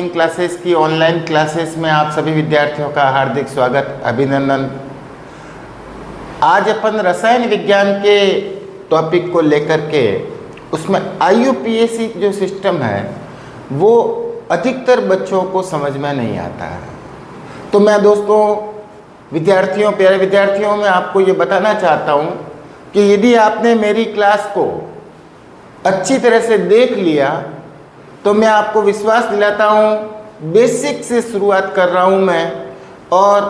Classes की online classes में आप सभी विद्यार्थियों का हार्दिक स्वागत, अभिनंदन। आज अपन रसायन विज्ञान के टॉपिक को लेकर के उसमें IUPAC जो सिस्टम है वो अधिकतर बच्चों को समझ में नहीं आता है। तो मैं दोस्तों विद्यार्थियों, प्यारे विद्यार्थियों में आपको ये बताना चाहता हूँ कि यदि आपने मेरी क्लास को अच्छी तरह से देख लिया तो मैं आपको विश्वास दिलाता हूँ, बेसिक से शुरुआत कर रहा हूँ मैं, और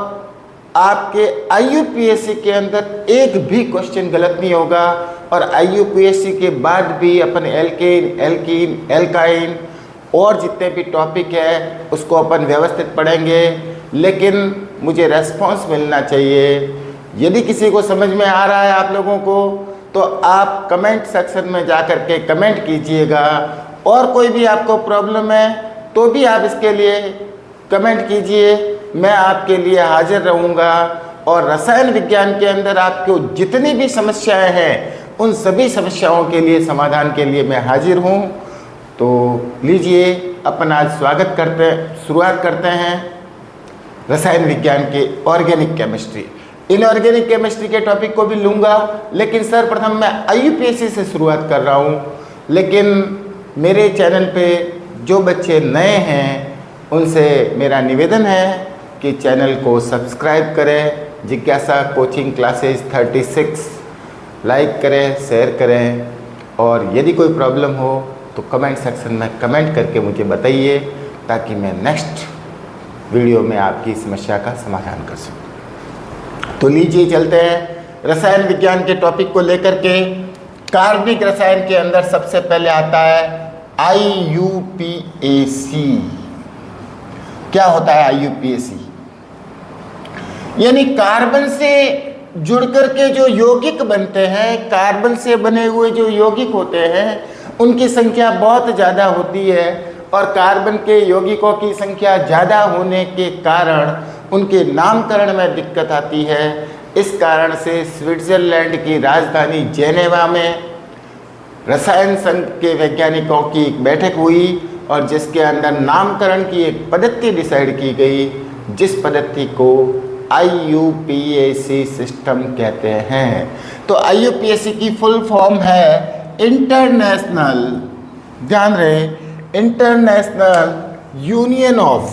आपके IUPAC के अंदर एक भी क्वेश्चन गलत नहीं होगा। और IUPAC के बाद भी अपन एल्केन, एल्कीन, एल्काइन और जितने भी टॉपिक है उसको अपन व्यवस्थित पढ़ेंगे, लेकिन मुझे रेस्पॉन्स मिलना चाहिए। यदि किसी को समझ में आ रहा है आप लोगों को तो आप कमेंट सेक्शन में जा कर के कमेंट कीजिएगा, और कोई भी आपको प्रॉब्लम है तो भी आप इसके लिए कमेंट कीजिए, मैं आपके लिए हाजिर रहूँगा। और रसायन विज्ञान के अंदर आपको जितनी भी समस्याएं हैं उन सभी समस्याओं के लिए समाधान के लिए मैं हाजिर हूँ। तो लीजिए अपन आज शुरुआत करते हैं रसायन विज्ञान के ऑर्गेनिक केमिस्ट्री। इनऑर्गेनिक केमिस्ट्री के टॉपिक को भी लूँगा, लेकिन सर्वप्रथम मैं IUPAC से शुरुआत कर रहा हूँ। लेकिन मेरे चैनल पे जो बच्चे नए हैं उनसे मेरा निवेदन है कि चैनल को सब्सक्राइब करें, जिज्ञासा कोचिंग क्लासेस 36 लाइक करें, शेयर करें, और यदि कोई प्रॉब्लम हो तो कमेंट सेक्शन में कमेंट करके मुझे बताइए ताकि मैं नेक्स्ट वीडियो में आपकी समस्या का समाधान कर सकूं। तो लीजिए चलते हैं रसायन विज्ञान के टॉपिक को लेकर के। कार्बनिक रसायन के अंदर सबसे पहले आता है IUPAC। क्या होता है IUPAC? यानी कार्बन से जुड़कर के जो यौगिक बनते हैं, कार्बन से बने हुए जो यौगिक होते हैं उनकी संख्या बहुत ज़्यादा होती है, और कार्बन के यौगिकों की संख्या ज़्यादा होने के कारण उनके नामकरण में दिक्कत आती है। इस कारण से स्विट्ज़रलैंड की राजधानी जेनेवा में रसायन संघ के वैज्ञानिकों की एक बैठक हुई, और जिसके अंदर नामकरण की एक पद्धति डिसाइड की गई, जिस पद्धति को IUPAC सिस्टम कहते हैं। तो IUPAC की फुल फॉर्म है इंटरनेशनल, ध्यान रहे, international union of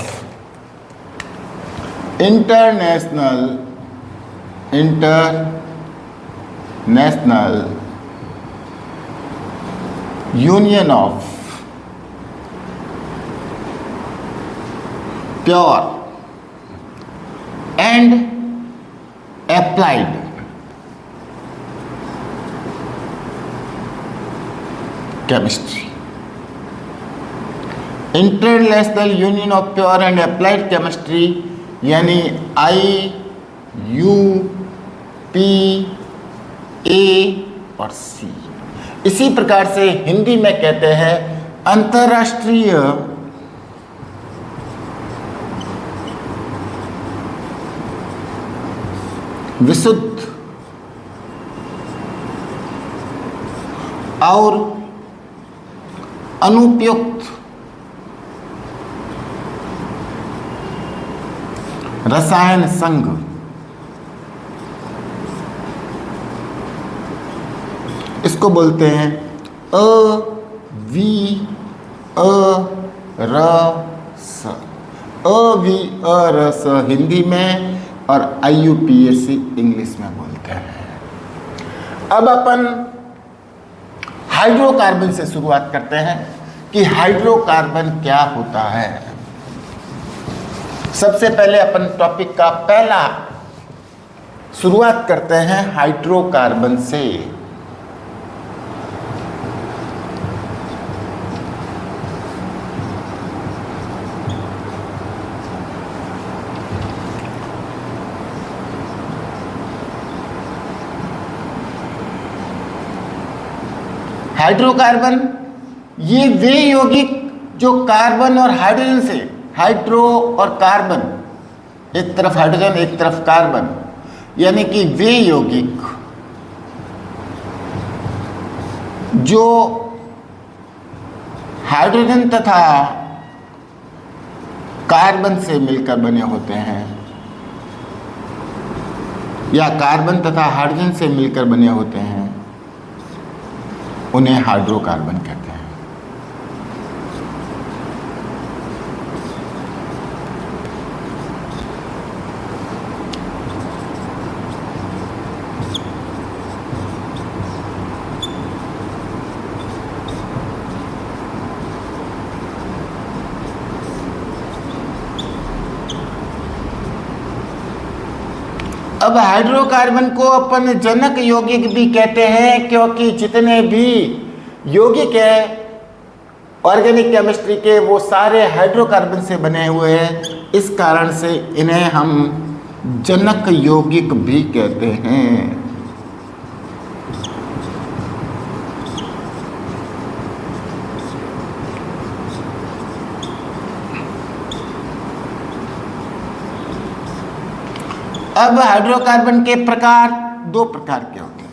union of pure and applied chemistry. International union of pure and applied chemistry यानी IUPAC और C। इसी प्रकार से हिंदी में कहते हैं अंतर्राष्ट्रीय विशुद्ध और अनुपयुक्त रसायन संघ। इसको बोलते हैं अविअरस हिंदी में, और IUPAC इंग्लिश में बोलते हैं। अब अपन हाइड्रोकार्बन से शुरुआत करते हैं कि हाइड्रोकार्बन क्या होता है। सबसे पहले अपन टॉपिक का पहला शुरुआत करते हैं हाइड्रोकार्बन से। हाइड्रोकार्बन ये वे यौगिक जो कार्बन और हाइड्रोजन से, हाइड्रो और कार्बन, एक तरफ हाइड्रोजन एक तरफ कार्बन, यानी कि वे यौगिक जो हाइड्रोजन तथा कार्बन से मिलकर बने होते हैं या कार्बन तथा हाइड्रोजन से मिलकर बने होते हैं, उन्हें हाइड्रोकार्बन कहते हैं। अब हाइड्रोकार्बन को अपन जनक यौगिक भी कहते हैं, क्योंकि जितने भी यौगिक है ऑर्गेनिक केमिस्ट्री के वो सारे हाइड्रोकार्बन से बने हुए हैं। इस कारण से इन्हें हम जनक यौगिक भी कहते हैं। अब हाइड्रोकार्बन के प्रकार दो प्रकार के होते हैं।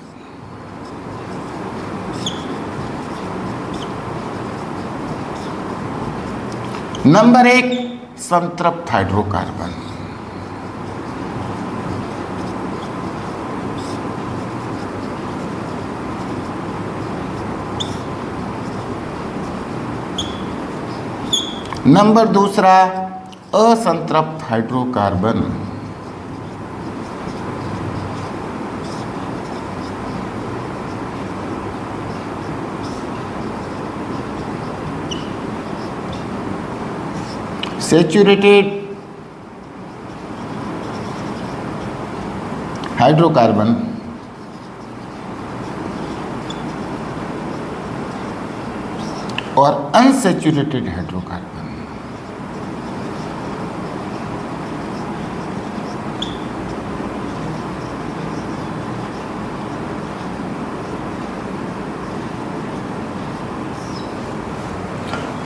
नंबर 1 संतृप्त हाइड्रोकार्बन। नंबर 2 असंतृप्त हाइड्रोकार्बन। सैचुरेटेड हाइड्रोकार्बन और अनसैचुरेटेड हाइड्रोकार्बन।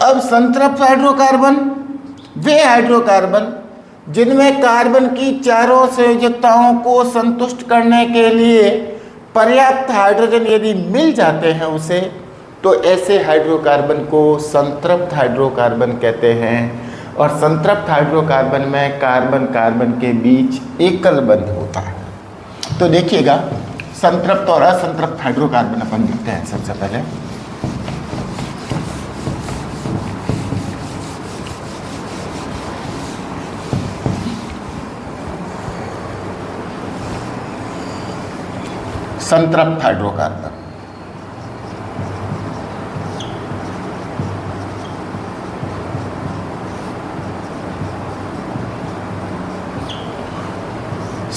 अब संतृप्त हाइड्रोकार्बन वे हाइड्रोकार्बन जिनमें कार्बन की चारों संयोजकताओं को संतुष्ट करने के लिए पर्याप्त हाइड्रोजन यदि मिल जाते हैं उसे, तो ऐसे हाइड्रोकार्बन को संतृप्त हाइड्रोकार्बन कहते हैं। और संतृप्त हाइड्रोकार्बन में कार्बन कार्बन के बीच एकल बंध होता है। तो देखिएगा, संतृप्त और असंतृप्त हाइड्रोकार्बन अपन लिखते हैं। सबसे पहले संतृप्त हाइड्रोकार्बन।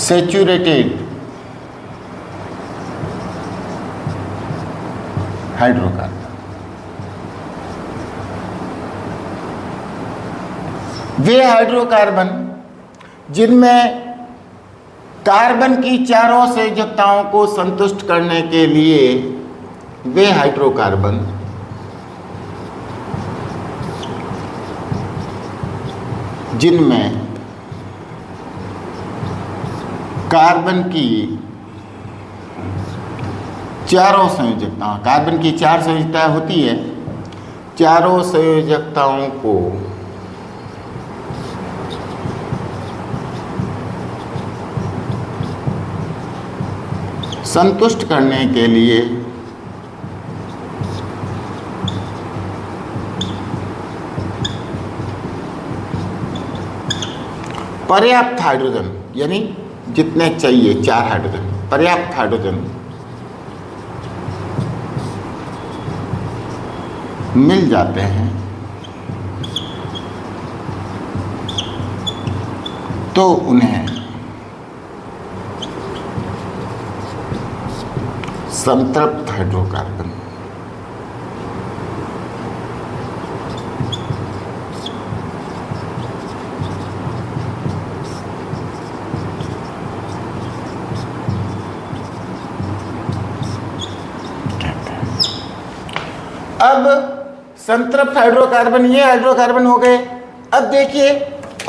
Saturated hydrocarbon. वे हाइड्रोकार्बन जिनमें कार्बन की चारों संयोजकताओं को संतुष्ट करने के लिए वे हाइड्रोकार्बन जिनमें कार्बन की चारों संयोजकताओं, कार्बन की 4 संयोजकताएं होती है, चारों संयोजकताओं को संतुष्ट करने के लिए पर्याप्त हाइड्रोजन, यानी जितने चाहिए 4 हाइड्रोजन, पर्याप्त हाइड्रोजन मिल जाते हैं, तो उन्हें संतृप्त हाइड्रोकार्बन कहते हैं। अब संतृप्त हाइड्रोकार्बन ये हाइड्रोकार्बन हो गए। अब देखिए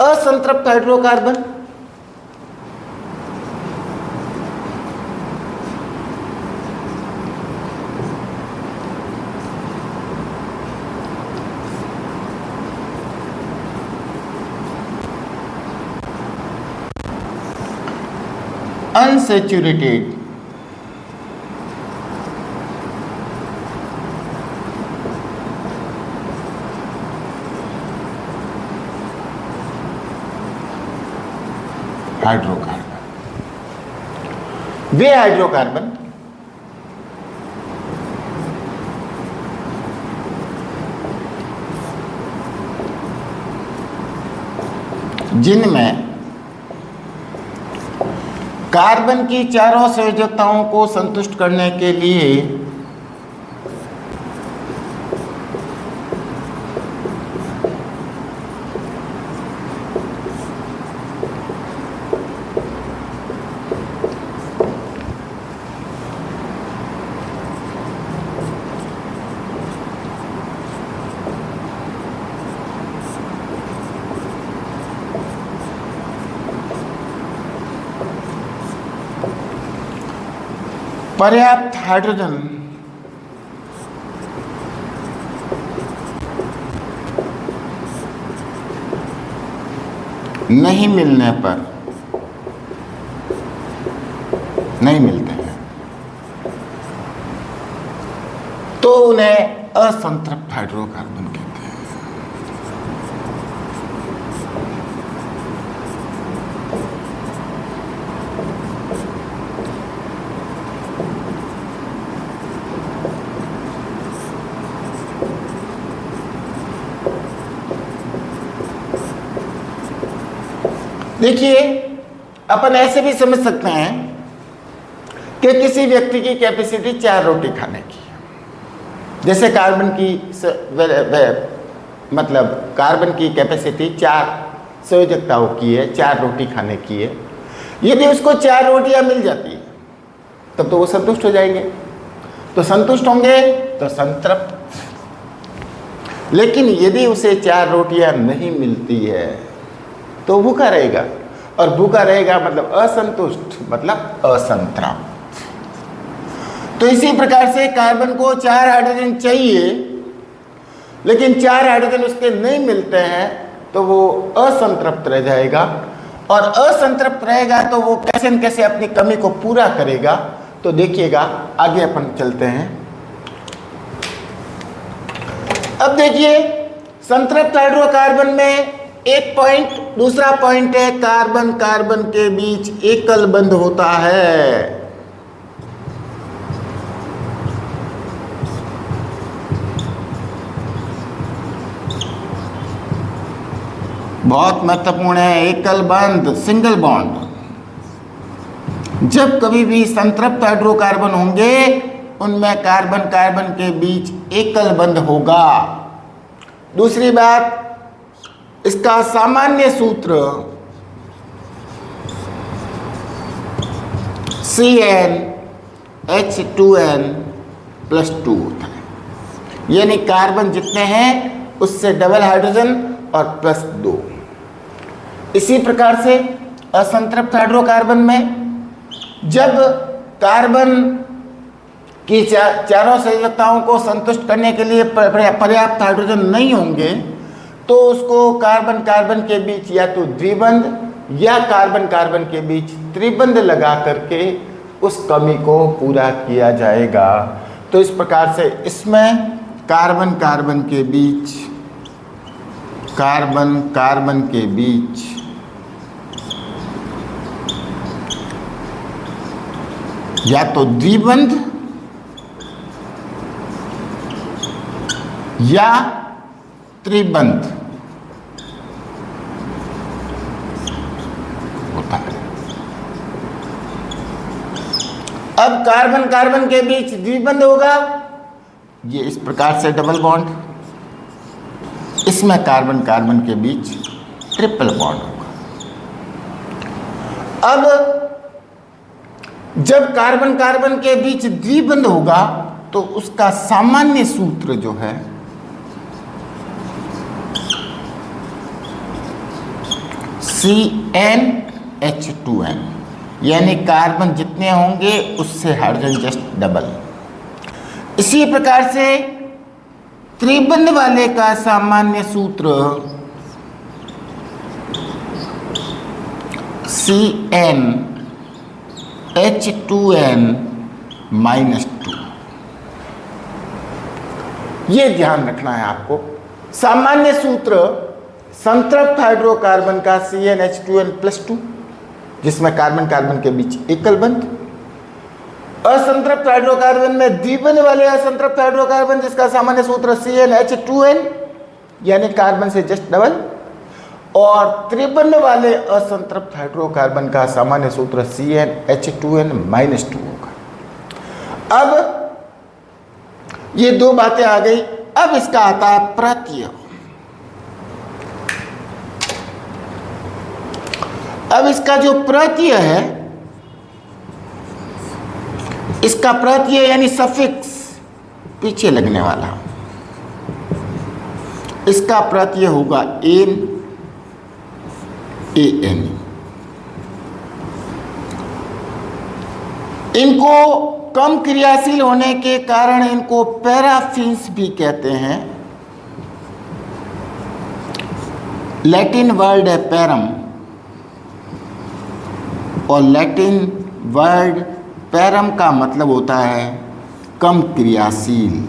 असंतृप्त हाइड्रोकार्बन। अनसैचुरेटेड हाइड्रोकार्बन, वे हाइड्रोकार्बन जिनमें कार्बन की चारों संयोजकताओं को संतुष्ट करने के लिए पर्याप्त हाइड्रोजन नहीं मिलने पर नहीं मिलते हैं तो उन्हें असंतृप्त हाइड्रोकार्बन कहते हैं। देखिए, अपन ऐसे भी समझ सकते हैं कि किसी व्यक्ति की कैपेसिटी 4 रोटी खाने की है। जैसे कार्बन की मतलब कार्बन की कैपेसिटी 4 संयोजकताओं की है, 4 रोटी खाने की है। यदि उसको 4 रोटियां मिल जाती है तब तो वो संतुष्ट हो जाएंगे, तो संतुष्ट होंगे तो संतृप्त। लेकिन यदि उसे 4 रोटियां नहीं मिलती है तो भूखा रहेगा, और भूखा रहेगा मतलब असंतुष्ट, मतलब असंतृप्त। तो इसी प्रकार से कार्बन को 4 हाइड्रोजन चाहिए, लेकिन 4 हाइड्रोजन उसके नहीं मिलते हैं तो वो असंतृप्त रह जाएगा, और असंतृप्त रहेगा तो वो कैसे न कैसे अपनी कमी को पूरा करेगा। तो देखिएगा, आगे अपन चलते हैं। अब देखिए, संतृप्त हाइड्रोकार्बन में एक पॉइंट, दूसरा पॉइंट है कार्बन कार्बन के बीच एकल बंध होता है। बहुत महत्वपूर्ण है एकल बंध, सिंगल बॉन्ड। जब कभी भी संतृप्त हाइड्रोकार्बन होंगे उनमें कार्बन कार्बन के बीच एकल बंध होगा। दूसरी बात, इसका सामान्य सूत्र CnH2n+2 होता है, यानी कार्बन जितने हैं उससे डबल हाइड्रोजन और +2। इसी प्रकार से असंतृप्त हाइड्रोकार्बन में जब कार्बन की चारों संयोजकताओं को संतुष्ट करने के लिए पर्याप्त हाइड्रोजन नहीं होंगे तो उसको कार्बन कार्बन के बीच या तो द्विबंध या कार्बन कार्बन के बीच त्रिबंध लगा करके उस कमी को पूरा किया जाएगा। तो इस प्रकार से इसमें कार्बन कार्बन के बीच, कार्बन कार्बन के बीच या तो द्विबंध या त्रिबंध होता है। अब कार्बन कार्बन के बीच द्विबंध होगा, ये इस प्रकार से डबल बॉन्ड, इसमें कार्बन कार्बन के बीच ट्रिपल बॉन्ड होगा। अब जब कार्बन कार्बन के बीच द्विबंध होगा तो उसका सामान्य सूत्र जो है CnH2n, यानी कार्बन जितने होंगे उससे हाइड्रोजन जस्ट डबल। इसी प्रकार से त्रिबंध वाले का सामान्य सूत्र CnH2n H2n-2। ये ध्यान रखना है आपको। सामान्य सूत्र संतृप्त हाइड्रोकार्बन का CnH2n+2, जिसमें कार्बन कार्बन के बीच एकल बंध। असंतृप्त हाइड्रोकार्बन में द्विबंध वाले असंतृप्त हाइड्रोकार्बन, जिसका सामान्य सूत्र CnH2n यानी कार्बन से जस्ट डबल, और त्रिबंध वाले असंतृप्त हाइड्रोकार्बन का सामान्य सूत्र CnH2n-2 होगा। अब ये दो बातें आ गई। अब इसका आता है प्रत्यय। अब इसका जो प्रत्यय है, इसका प्रत्यय यानी सफिक्स पीछे लगने वाला, इसका प्रत्यय होगा एन, AN। इनको कम क्रियाशील होने के कारण इनको पैराफिन्स भी कहते हैं। लैटिन वर्ड है पैरम, और लैटिन वर्ड पैरम का मतलब होता है कम क्रियाशील।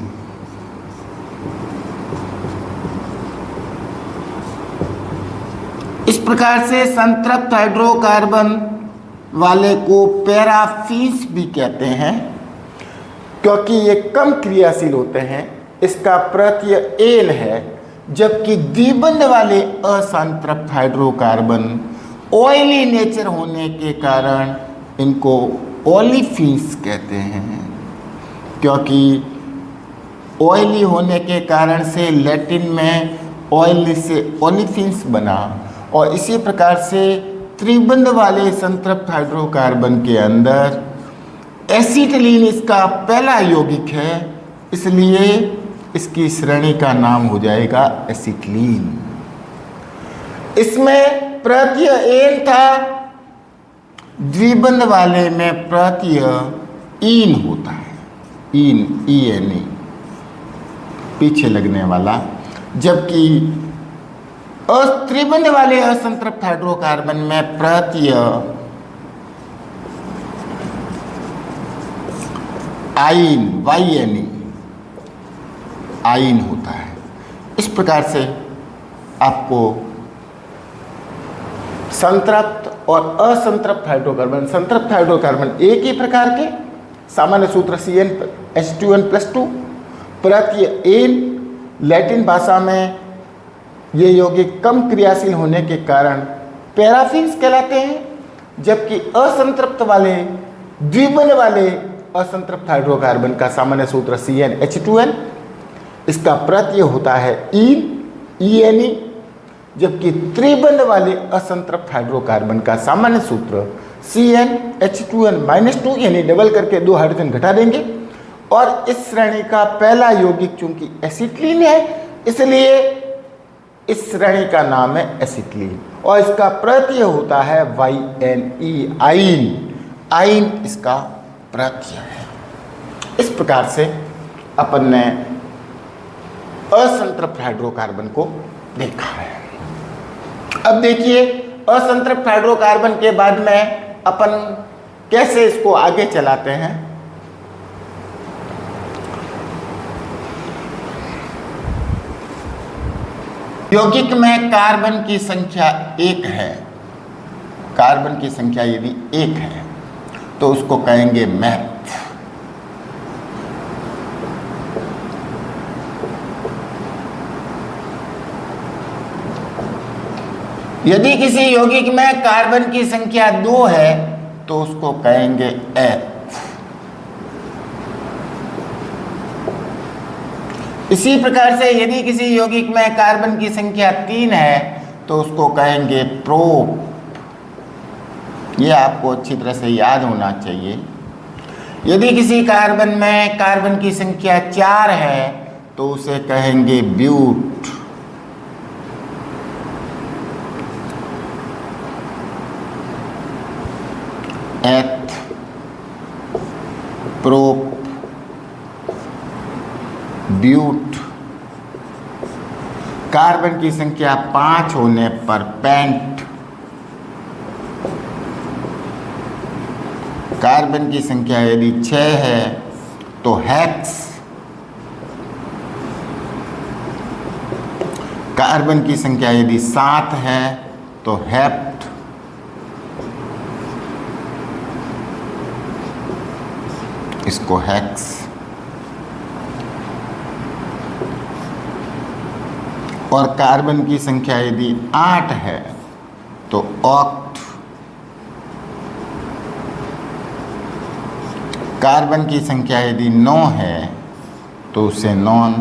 इस प्रकार से संतृप्त हाइड्रोकार्बन वाले को पैराफिन्स भी कहते हैं, क्योंकि ये कम क्रियाशील होते हैं। इसका प्रत्यय एन है, जबकि द्विबंध वाले असंतृप्त हाइड्रोकार्बन ऑयली नेचर होने के कारण इनको ओलिफिन्स कहते हैं, क्योंकि ऑयली होने के कारण से लैटिन में ऑयल से ओलिफिन्स बना। और इसी प्रकार से त्रिबंध वाले संतृप्त हाइड्रोकार्बन के अंदर एसिटिलीन इसका पहला यौगिक है, इसलिए इसकी श्रेणी का नाम हो जाएगा एसिटिलीन। इसमें प्रत्यय एन था, द्विबंध वाले में प्रत्यय ईन होता है, ईन, ENE, पीछे लगने वाला। जबकि त्रिबंध वाले असंतृप्त हाइड्रोकार्बन में प्रत्यय आइन, YNE, आइन होता है। इस प्रकार से आपको संतृप्त और असंतृप्त हाइड्रोकार्बन, संतृप्त हाइड्रोकार्बन एक ही प्रकार के, सामान्य सूत्र CnH2n+2, प्रत्यय एन, लैटिन भाषा में ये यौगिक कम क्रियाशील होने के कारण पैराफिन्स कहलाते हैं। जबकि असंतृप्त वाले, द्विबंध वाले असंतृप्त हाइड्रोकार्बन का सामान्य सूत्र CnH2n, इसका प्रत्यय होता है ईन, ENE। जबकि त्रिबंध वाले असंतृप्त हाइड्रोकार्बन का सामान्य सूत्र CnH2n-2, यानी डबल करके 2 हाइड्रोजन घटा देंगे। और इस श्रेणी का पहला यौगिक चूंकि एसिटिलीन है, इसलिए इस श्रेणी का नाम है एसिटिलीन, और इसका प्रत्यय होता है YNE, आइन, आइन इसका प्रत्यय है। इस प्रकार से अपन ने असंतृप्त हाइड्रोकार्बन को देखा है। अब देखिए असंतृप्त हाइड्रोकार्बन के बाद में अपन कैसे इसको आगे चलाते हैं। यौगिक में कार्बन की संख्या 1 है, कार्बन की संख्या यदि 1 है तो उसको कहेंगे मैथ। यदि किसी यौगिक में कार्बन की संख्या 2 है तो उसको कहेंगे एथ। इसी प्रकार से यदि किसी यौगिक में कार्बन की संख्या 3 है तो उसको कहेंगे प्रोप। ये आपको अच्छी तरह से याद होना चाहिए। यदि किसी कार्बन में कार्बन की संख्या 4 है तो उसे कहेंगे ब्यूट। एथ, प्रोप, ब्यूट। कार्बन की संख्या 5 होने पर पेंट। कार्बन की संख्या यदि 6 है तो हेक्स, कार्बन की संख्या यदि 7 है तो हेप्ट, इसको हेक्स, और कार्बन की संख्या यदि 8 है तो ऑक्ट, कार्बन की संख्या यदि 9 है तो उसे नॉन,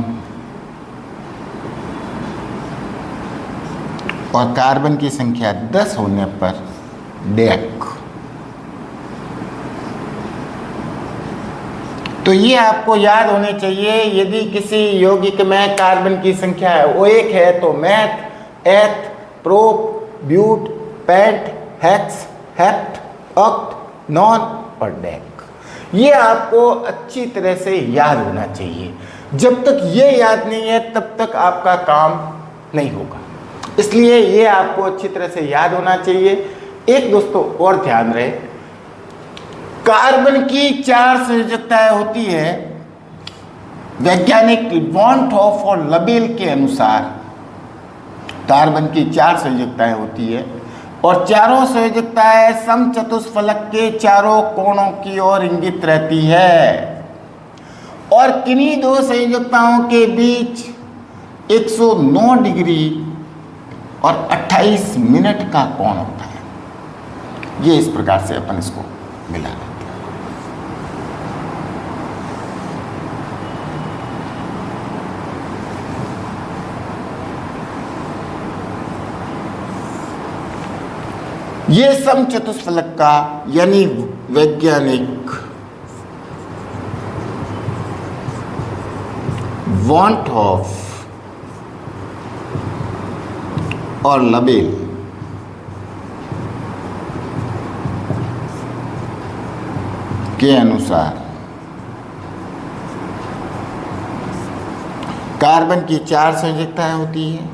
और कार्बन की संख्या 10 होने पर डेक। तो ये आपको याद होने चाहिए। यदि किसी यौगिक में कार्बन की संख्या वो 1 है तो meth, eth, prop, but, pent, hex, hept, oct, non और डेक। ये आपको अच्छी तरह से याद होना चाहिए। जब तक ये याद नहीं है तब तक आपका काम नहीं होगा, इसलिए ये आपको अच्छी तरह से याद होना चाहिए। एक दोस्तों और ध्यान रहे, कार्बन की 4 संयोजकताएं होती है। वैज्ञानिक वॉनहोफ और लबेल के अनुसार कार्बन की 4 संयोजकताएं होती है और चारों संयोजकताएं समचतुष्फलक के चारों कोणों की ओर इंगित रहती है और किन्हीं 2 संयोजकताओं के बीच 109 डिग्री और 28 मिनट का कोण होता है। ये इस प्रकार से अपन इसको मिला लेते हैं। ये समचतुष्फलक का यानी वैज्ञानिक वॉनहोफ और लबेल के अनुसार कार्बन की 4 संयोजकताएं होती है।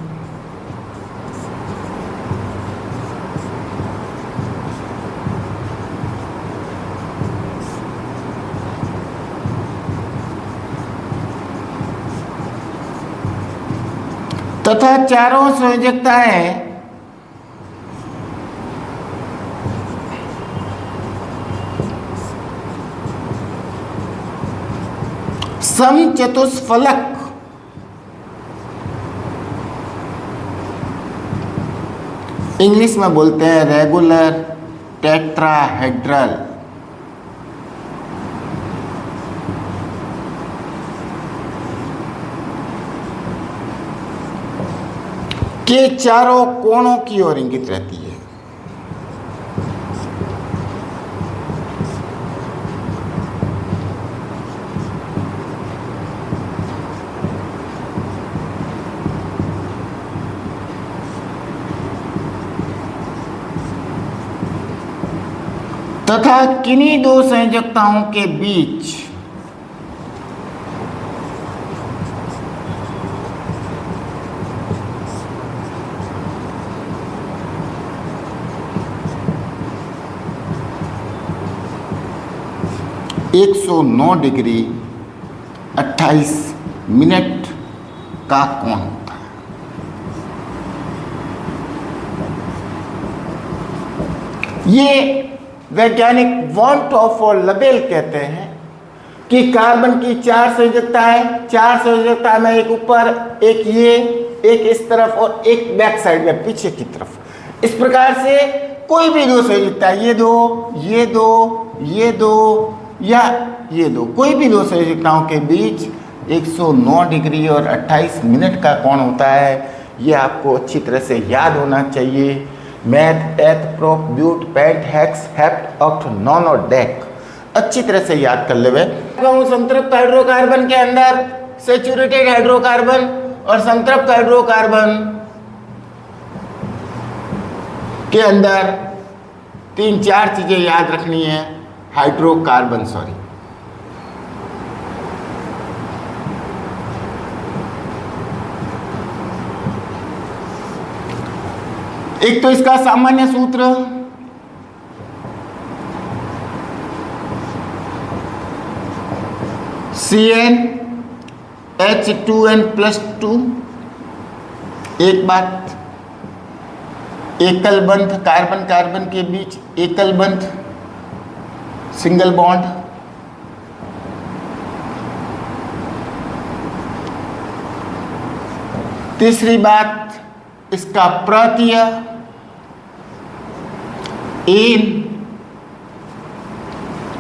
तथा चारों संयोजकताएं समचतुष्फलक इंग्लिश में बोलते हैं रेगुलर टेट्राहेड्रल के चारों कोणों की ओर इंगित रहती है। तथा किन्हीं 2 संयोजकताओं के बीच एक 109 डिग्री 28 मिनट का कोण होता है। ये वैज्ञानिक वॉनहोफ और लबेल कहते हैं कि कार्बन की 4 संयोजकताएं, 4 संयोजकताएं में एक ऊपर, एक ये, एक इस तरफ और एक बैक साइड में पीछे की तरफ। इस प्रकार से कोई भी 2 संयोजकता, ये 2, ये 2, ये 2 या ये 2, कोई भी 2 संयोजकताओं के बीच 109 डिग्री और 28 मिनट का कोण होता है। ये आपको अच्छी तरह से याद होना चाहिए। Meth, eth, prop, but, pent, hex, hept, oct, non और डेक अच्छी तरह से याद कर ले। संतृप्त हाइड्रोकार्बन के अंदर सैचुरेटेड हाइड्रोकार्बन और संतृप्त हाइड्रोकार्बन के अंदर 3-4 चीजें याद रखनी है। हाइड्रोकार्बन एक तो इसका सामान्य सूत्र CnH2n+2। एक बात, एकल बंध, कार्बन कार्बन के बीच एकल बंध, सिंगल बॉन्ड। तीसरी बात, इसका प्रत्यय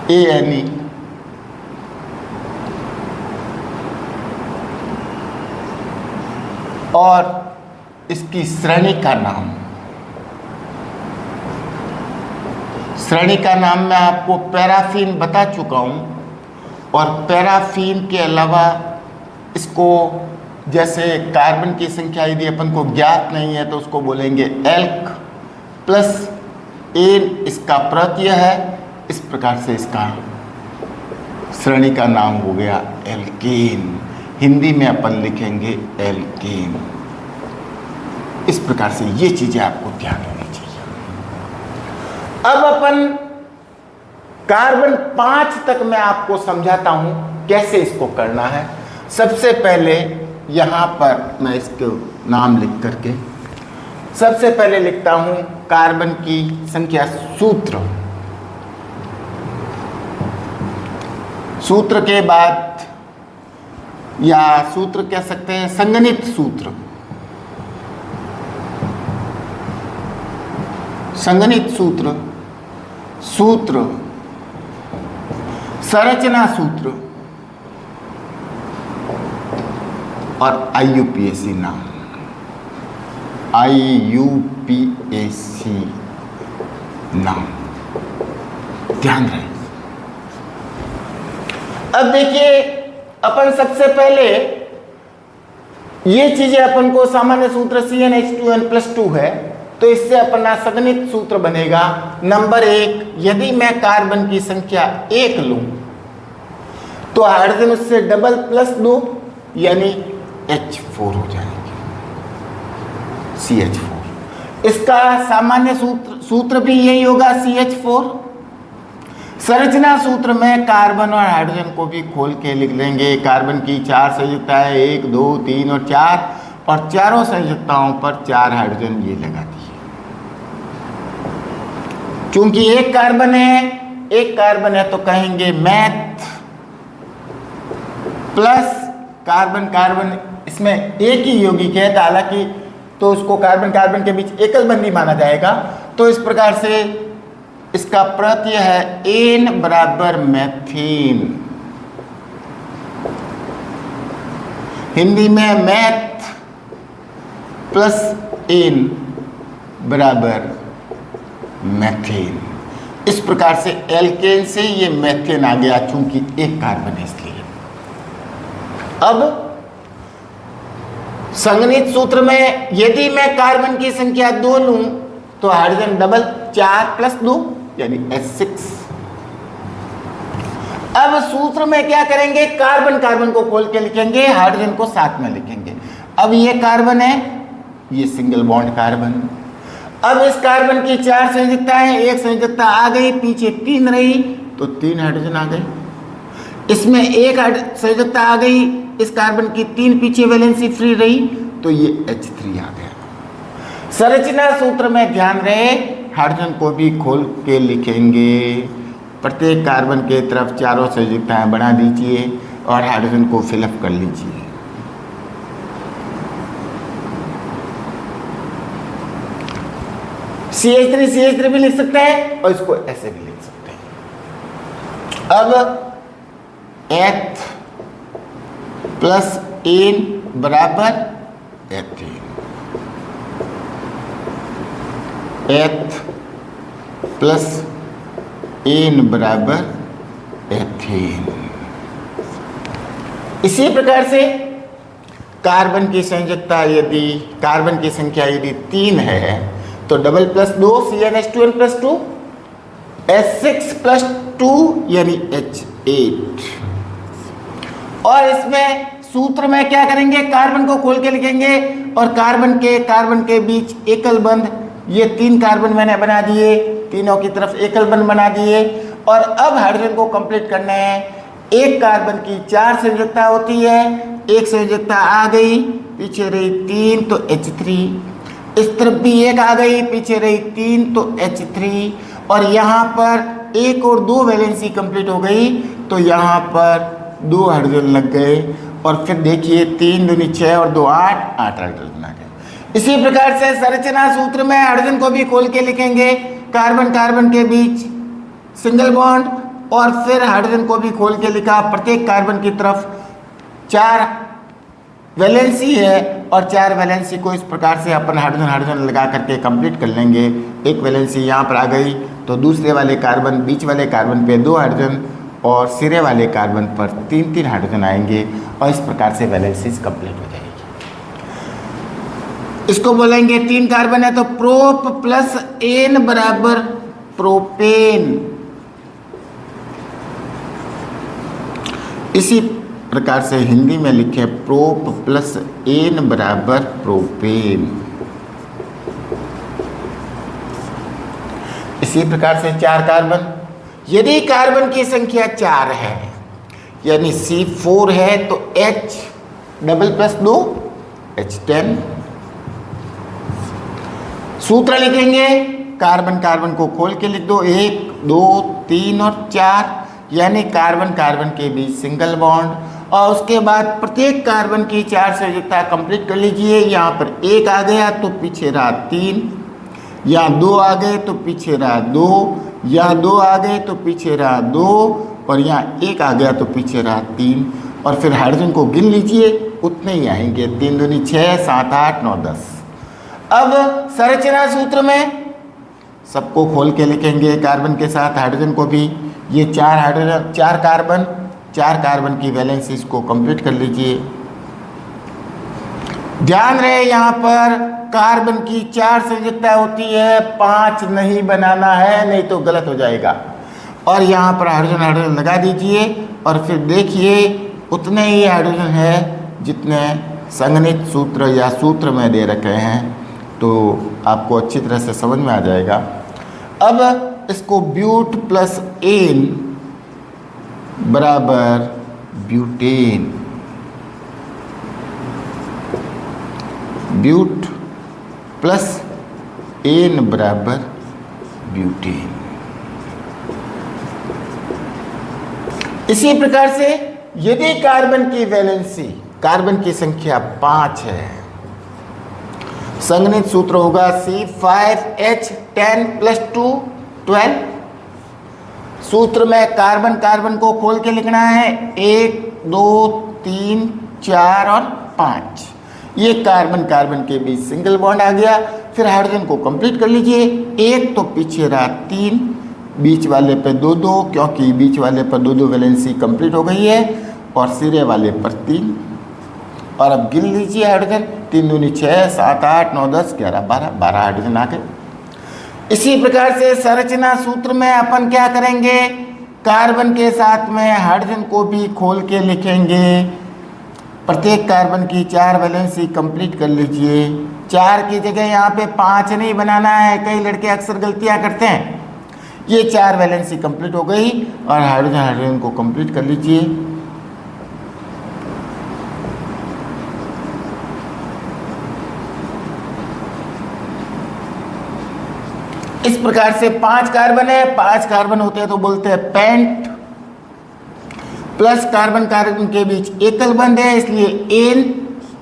ANE। और इसकी श्रेणी का नाम, श्रेणी का नाम मैं आपको पैराफीन बता चुका हूं। और पैराफीन के अलावा इसको, जैसे कार्बन की संख्या यदि अपन को ज्ञात नहीं है तो उसको बोलेंगे एल्क प्लस एन, इसका प्रत्यय है। इस प्रकार से इसका श्रेणी का नाम हो गया एल्केन। हिंदी में अपन लिखेंगे एल्केन। इस प्रकार से ये चीजें आपको ध्यान होनी चाहिए। अब अपन कार्बन 5 तक मैं आपको समझाता हूं कैसे इसको करना है। सबसे पहले यहां पर मैं इसको नाम लिख करके सबसे पहले लिखता हूं कार्बन की संख्या सूत्र। सूत्र के बाद, या सूत्र कह सकते हैं संगणित सूत्र, संगणित सूत्र, सूत्र, संरचना सूत्र और IUPAC नाम, IUPAC नाम, ध्यान रहे। अब देखिए, अपन सबसे पहले ये चीजें अपन को सामान्य सूत्र CnH2n+2 है, तो इससे अपना संगणित सूत्र बनेगा। नंबर 1, यदि मैं कार्बन की संख्या 1 लूं तो हाइड्रोजन उससे डबल प्लस 2 यानी H4 हो जाएगी, CH4। इसका सामान्य सूत्र भी यही होगा, CH4। संरचना सूत्र में कार्बन और हाइड्रोजन को भी खोल के लिख लेंगे। कार्बन की 4 संयुक्ताएं, 1, 2, 3 और 4, और चारों संयुक्ताओं पर 4 हाइड्रोजन ये लगा दिए। चूंकि एक कार्बन है तो कहेंगे मैथ प्लस कार्बन कार्बन, इसमें एक ही यौगिक है हालांकि, तो उसको कार्बन कार्बन के बीच एकल बंधी माना जाएगा। तो इस प्रकार से इसका प्रत्यय है एन बराबर मैथेन। हिंदी में मैथ प्लस एन बराबर मैथेन। इस प्रकार से एल्केन से ये मैथेन आ गया, चूंकि एक कार्बन है इसलिए। अब संगणित सूत्र में यदि मैं कार्बन की संख्या 2 लूं तो हाइड्रोजन डबल 4 + 2 यानी H6। अब सूत्र में क्या करेंगे, कार्बन कार्बन को खोल के लिखेंगे, हाइड्रोजन को साथ में लिखेंगे। अब ये कार्बन है, ये सिंगल बॉन्ड कार्बन। अब इस कार्बन की 4 संयुक्ताएं, एक संयुक्ता आ गई, पीछे 3 रही तो 3 हाइड्रोजन आ गए। इसमें एक संयुक्ता आ गई, इस कार्बन की 3 पीछे वैलेंसी फ्री रही तो ये H3 आ गया। संरचना सूत्र में ध्यान रहे, हाइड्रोजन को भी खोल के लिखेंगे। प्रत्येक कार्बन के तरफ चारों संयुक्ताएं बना दीजिए और हाइड्रोजन को फिलअप कर लीजिए। CH3 भी लिख सकते हैं और इसको ऐसे भी लिख सकते हैं। अब H प्लस एन बराबर एथेन। H प्लस एन बराबर एथेन। इसी प्रकार से कार्बन की संयुक्ता यदि, कार्बन की संख्या यदि 3 है तो डबल प्लस 2 CnH2n+2, H6 + 2 यानी H8। और इसमें सूत्र में क्या करेंगे, कार्बन को खोल के लिखेंगे और कार्बन के बीच एकल बंध, ये 3 कार्बन मैंने बना दिए, तीनों की तरफ एकल बंध बना दिए। और अब हाइड्रोजन को कंप्लीट करना है, एक कार्बन की 4 संयोजकता होती है, एक संयोजकता आ गई, पीछे रही 3 तो H3, इस तरफ भी एक आ गई, पीछे रही 3 तो H3, और यहाँ पर एक और 2 वैलेंसी कंप्लीट हो गई, तो यहाँ पर 2 हाइड्रोजन लग गए, और फिर देखिए 3 दूनी 6 और 2 8 हाइड्रोजन आ गए। इसी प्रकार से संरचना सूत्र में हाइड्रोजन को भी खोल के लिखेंगे, कार्बन कार्बन के बीच सिंगल बॉन्ड, और फिर हाइड्रोजन को भी खोल के लिखा, प्रत्येक कार्बन की तरफ 4 वैलेंसी है, और 4 वैलेंसी को इस प्रकार से अपन हाइड्रोजन हाइड्रोजन लगा करके कंप्लीट कर लेंगे। एक वैलेंसी यहाँ पर आ गई, तो दूसरे वाले कार्बन, बीच वाले कार्बन पे 2 हाइड्रोजन और सिरे वाले कार्बन पर 3-3 हाइड्रोजन आएंगे, और इस प्रकार से वैलेंसीज कंप्लीट हो जाएगी। इसको बोलेंगे 3 कार्बन है तो प्रोप प्लस एन बराबर प्रोपेन। इसी प्रकार से हिंदी में लिखे प्रोप प्लस एन बराबर प्रोपेन। इसी प्रकार से 4 कार्बन, यदि कार्बन की संख्या 4 है यानी C4 है तो H डबल प्लस 2 H10। सूत्र लिखेंगे, कार्बन कार्बन को खोल के लिख दो, 1 2 3 और 4, यानी कार्बन कार्बन के बीच सिंगल बॉन्ड, और उसके बाद प्रत्येक कार्बन की 4 संयोजकता कंप्लीट कर लीजिए। यहाँ पर 1 आ गया तो पीछे रहा 3, यहाँ 2 आ गए तो पीछे रहा 2, यहाँ 2 आ गए तो पीछे रहा 2, और यहाँ 1 आ गया तो पीछे रहा 3, और फिर हाइड्रोजन को गिन लीजिए, उतने ही आएंगे, 3 दूनी 6 7 8 9 10। अब संरचना सूत्र में सबको खोल के लिखेंगे, कार्बन के साथ हाइड्रोजन को भी। ये 4 हाइड्रोजन, 4 कार्बन की वैलेंसीज को कंप्लीट कर लीजिए। ध्यान रहे यहाँ पर कार्बन की 4 संयोजकता होती है, 5 नहीं बनाना है, नहीं तो गलत हो जाएगा। और यहाँ पर हाइड्रोजन हाइड्रोजन लगा दीजिए, और फिर देखिए उतने ही हाइड्रोजन है जितने संगणित सूत्र या सूत्र में दे रखे हैं, तो आपको अच्छी तरह से समझ में आ जाएगा। अब इसको ब्यूट प्लस एन बराबर ब्यूटेन, ब्यूट प्लस एन बराबर ब्यूटेन। इसी प्रकार से यदि कार्बन की वैलेंसी, कार्बन की संख्या 5 है, संगणित सूत्र होगा C5H10 + 2 12। सूत्र में कार्बन कार्बन को खोल के लिखना है, 1 2 3 4 और 5। ये कार्बन कार्बन के बीच सिंगल बॉन्ड आ गया। फिर हाइड्रोजन को कंप्लीट कर लीजिए, 1 तो पीछे रहा 3, बीच वाले पे 2 2, क्योंकि बीच वाले पर 2 2 वैलेंसी कंप्लीट हो गई है, और सिरे वाले पर 3। और अब गिन लीजिए हाइड्रोजन, 3 दूनी 6 7 8 9 10 11 12 हाइड्रोजन आ गए। इसी प्रकार से संरचना सूत्र में अपन क्या करेंगे, कार्बन के साथ में हाइड्रोजन को भी खोल के लिखेंगे। प्रत्येक कार्बन की 4 वैलेंसी कंप्लीट कर लीजिए। 4 की जगह यहाँ पे 5 नहीं बनाना है, कई लड़के अक्सर गलतियाँ करते हैं। ये 4 वैलेंसी कंप्लीट हो गई, और हाइड्रोजन हाइड्रोजन को कंप्लीट कर लीजिए। इस प्रकार से 5 कार्बन है, 5 कार्बन होते हैं तो बोलते हैं पेंट, प्लस कार्बन कार्बन के बीच एकल बंध है इसलिए एन,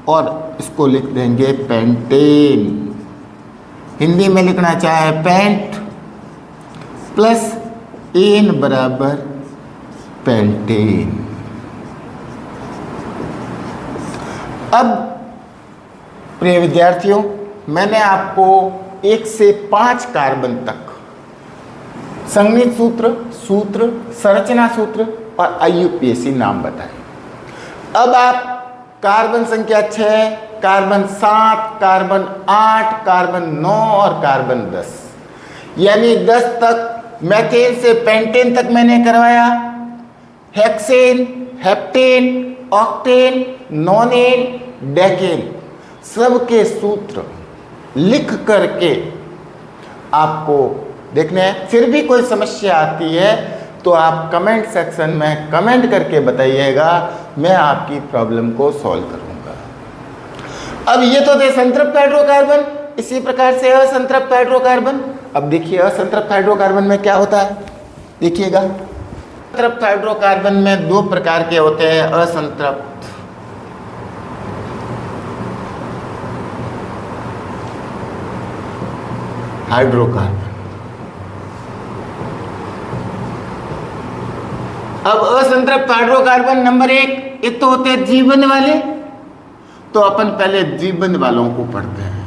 और इसको लिख देंगे पेंटेन। हिंदी में लिखना चाहे पेंट प्लस एन बराबर पेंटेन। अब प्रिय विद्यार्थियों, मैंने आपको 1 से 5 कार्बन तक संगणित सूत्र, संरचना सूत्र और IUPAC नाम बताए। अब आप कार्बन संख्या 6, कार्बन 7, कार्बन 8, कार्बन 9 और कार्बन 10, यानी 10 तक मैथेन से पेंटेन तक मैंने करवाया। हेक्सेन, हेप्टेन, ऑक्टेन, नोनेन, डेकेन सबके सूत्र लिख करके आपको देखने हैं। फिर भी कोई समस्या आती है तो आप कमेंट सेक्शन में कमेंट करके बताइएगा, मैं आपकी प्रॉब्लम को सॉल्व करूंगा। अब ये तो थे संतृप्त हाइड्रोकार्बन, इसी प्रकार से असंतृप्त हाइड्रोकार्बन। अब देखिए असंतृप्त हाइड्रोकार्बन में क्या होता है, देखिएगा। असंतृप्त हाइड्रोकार्बन में दो प्रकार के होते हैं, असंतृप्त हाइड्रोकार्बन। अब असंतृप्त हाइड्रोकार्बन नंबर एक तो होते हैं द्विबंध वाले, तो अपन पहले द्विबंध वालों को पढ़ते हैं,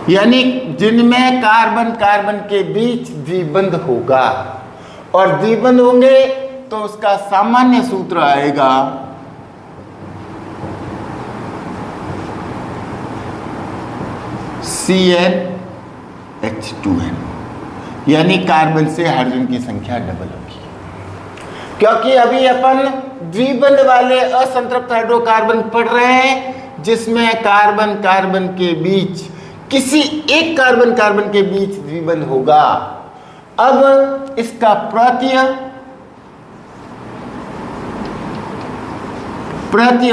यानी जिनमें कार्बन कार्बन के बीच द्विबंध होगा, और द्विबंध होंगे तो उसका सामान्य सूत्र आएगा CnH2n, यानी कार्बन से हाइड्रोजन की संख्या डबल होगी। क्योंकि अभी अपन द्विबंध वाले असंतृप्त हाइड्रोकार्बन पढ़ रहे हैं, जिसमें कार्बन कार्बन के बीच किसी एक कार्बन कार्बन के बीच द्विबंध होगा। अब इसका प्रत्यय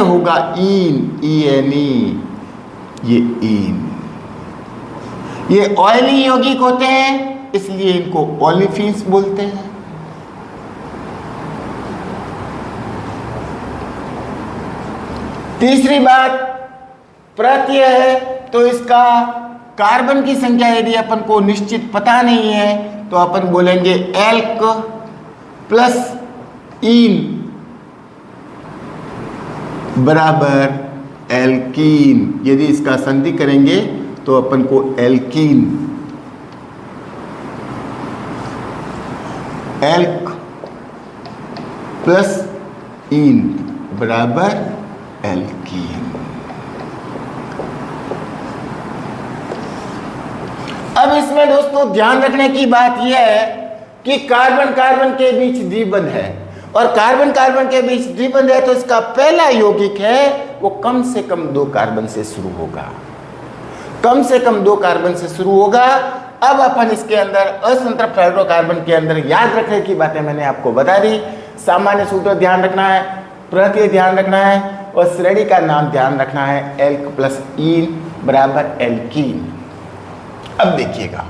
होगा ईन, ENE, ये ईन। ये ऑयली यौगिक होते हैं, इसलिए इनको ओलिफिन्स बोलते हैं। तीसरी बात प्रत्यय है, तो इसका कार्बन की संख्या यदि अपन को निश्चित पता नहीं है तो अपन बोलेंगे एल्क प्लस ईन बराबर एल्कीन। यदि इसका संधि करेंगे तो अपन को एल्कीन, एल्क प्लस ईन बराबर एल्कीन। अब इसमें दोस्तों ध्यान रखने की बात यह है कि कार्बन कार्बन के बीच द्विबंध है, और कार्बन कार्बन के बीच द्विबंध है तो इसका पहला यौगिक है वो कम से कम 2 कार्बन से शुरू होगा, कम से कम 2 कार्बन से शुरू होगा। अब अपन इसके अंदर असंतृप्त हाइड्रोकार्बन के अंदर याद रखने की बातें मैंने आपको बता दी। सामान्य सूत्र ध्यान रखना है, प्रत्यय ध्यान रखना है, और श्रेणी का नाम ध्यान रखना है, एल्क प्लस ईन बराबर एल्कीन। अब देखिएगा,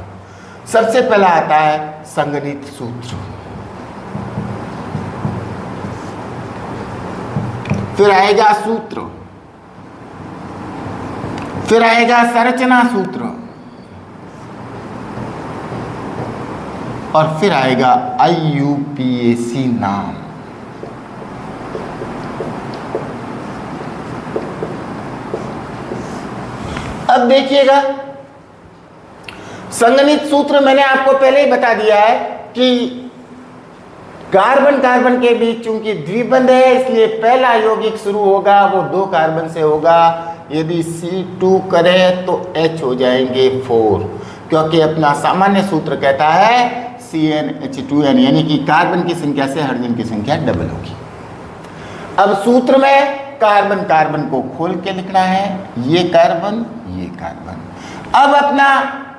सबसे पहला आता है संगणित सूत्र, फिर आएगा सूत्र, फिर आएगा संरचना सूत्र, और फिर आएगा IUPAC नाम। अब देखिएगा, संगणित सूत्र मैंने आपको पहले ही बता दिया है कि कार्बन कार्बन के बीच चूंकि द्विबंध है, इसलिए पहला यौगिक शुरू होगा वो 2 कार्बन से होगा। यदि C2 करें तो H हो जाएंगे 4, क्योंकि अपना सामान्य सूत्र कहता है CnH2n, यानी कि कार्बन की संख्या से हाइड्रोजन की संख्या डबल होगी। अब सूत्र में कार्बन कार्बन को खोल के लिखना है, ये कार्बन ये कार्बन। अब अपना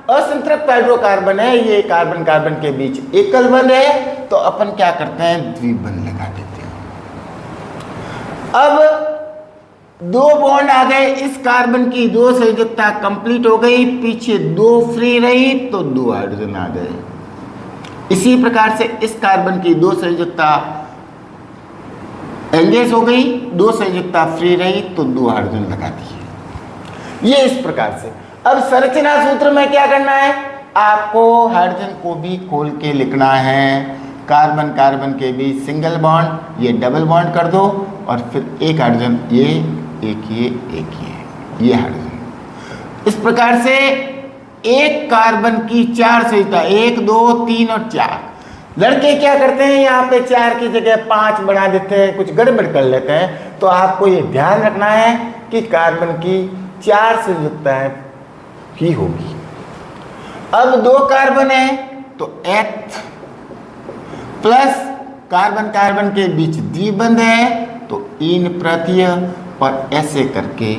असंतृप्त हाइड्रोकार्बन है, ये कार्बन कार्बन के बीच एकल बंध है, तो अपन क्या करते हैं द्विबंध लगा देते हैं। अब 2 बॉन्ड आ गए, इस कार्बन की 2 संयोजकता कंप्लीट हो गई, पीछे 2 फ्री रही तो 2 हाइड्रोजन आ गए। इसी प्रकार से इस कार्बन की 2 संयोजकता एंगेज हो गई, 2 संयोजकता फ्री रही तो 2 हाइड्रोजन लगा दिए। ये इस प्रकार से। अब संरचना सूत्र में क्या करना है, आपको हाइड्रोजन को भी खोल के लिखना है। कार्बन कार्बन के बीच सिंगल बॉन्ड, ये डबल बॉन्ड कर दो, और फिर एक हाइड्रोजन, ये एक ये हाइड्रोजन। इस प्रकार से एक कार्बन की 4 संयोजकता, 1 2 3 और 4। लड़के क्या करते हैं, यहाँ पे 4 की जगह 5 बढ़ा देते हैं, कुछ गड़बड़ कर लेते हैं। तो आपको ये ध्यान रखना है कि कार्बन की 4 संयोजकताएं ही होगी। अब 2 कार्बन है तो एथ प्लस कार्बन कार्बन के बीच द्विबंध है तो इन प्रत्यय, और ऐसे करके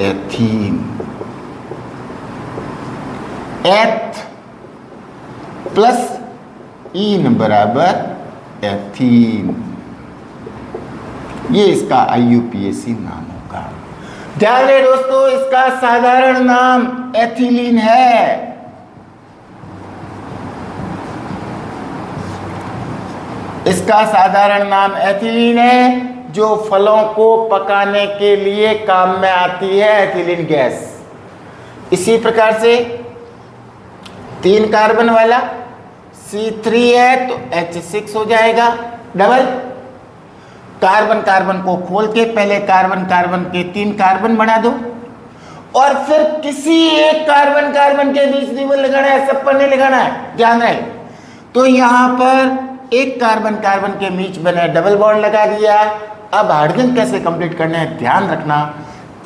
एथीन। एथ प्लस इन बराबर एथीन। ये इसका IUPAC नाम होगा। ध्यान रहे दोस्तों, इसका साधारण नाम एथिलीन है। इसका साधारण नाम एथिलीन है, जो फलों को पकाने के लिए काम में आती है, एथिलीन गैस। इसी प्रकार से 3 कार्बन वाला C3 है तो H6 हो जाएगा डबल। कार्बन कार्बन को खोल के पहले कार्बन कार्बन के 3 कार्बन बना दो और फिर किसी एक कार्बन कार्बन के बीच द्विबंध लगाना है, सब पर नहीं लगाना है, ध्यान रहे। तो यहाँ पर एक कार्बन कार्बन के बीच बने डबल बॉन्ड लगा दिया। अब हाइड्रोजन कैसे कंप्लीट करना है, ध्यान रखना।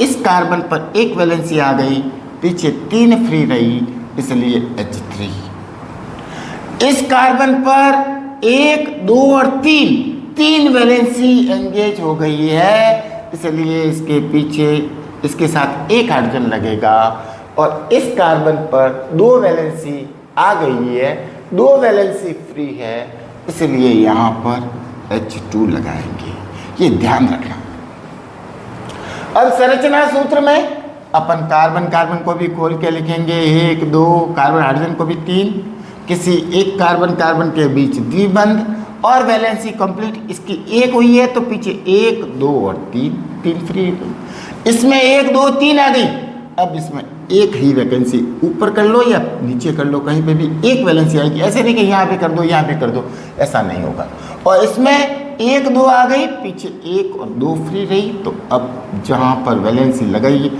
इस कार्बन पर एक वैलेंसी आ गई, पीछे 3 फ्री रही, इसलिए H3। इस कार्बन पर 1, 2 और 3 वैलेंसी एंगेज हो गई है, इसलिए इसके पीछे इसके साथ एक हाइड्रोजन लगेगा। और इस कार्बन पर 2 वैलेंसी आ गई है, 2 वैलेंसी फ्री है, इसलिए यहाँ पर H2 लगाएंगे। ये ध्यान रखना। अब संरचना सूत्र में अपन कार्बन कार्बन को भी खोल के लिखेंगे, 1, 2 कार्बन हाइड्रोजन को भी 3, किसी एक कार्बन कार्बन के बीच द्विबंध और वैलेंसी कंप्लीट। इसकी 1 हुई है तो पीछे 1, 2 और 3 फ्री। इसमें 1, 2, 3 आ गई। अब इसमें एक ही वैकेंसी ऊपर कर लो या नीचे कर लो, कहीं पे भी एक वैलेंसी आएगी। ऐसे नहीं कि यहाँ पे कर दो यहाँ पे कर दो, ऐसा नहीं होगा। और इसमें 1, 2 आ गई, पीछे 1 और 2 फ्री रही। तो अब जहाँ पर वैलेंसी लगाई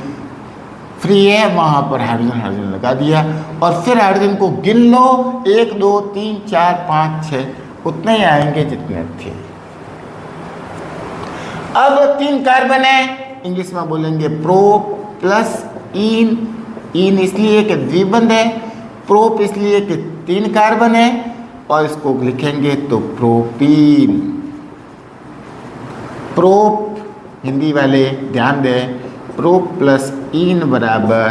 फ्री है वहाँ पर हाइड्रोजन लगा दिया और फिर हाइड्रोजन को गिन लो, 1, 2, 3, 4, 5, 6 उतने ही आएंगे जितने थे। अब 3 कार्बन है, इंग्लिश में बोलेंगे प्रोप प्लस इन इसलिए कि द्विबंध है, प्रोप इसलिए कि 3 कार्बन है और इसको लिखेंगे तो प्रोपीन। प्रोप हिंदी वाले ध्यान दें, प्रोप प्लस इन बराबर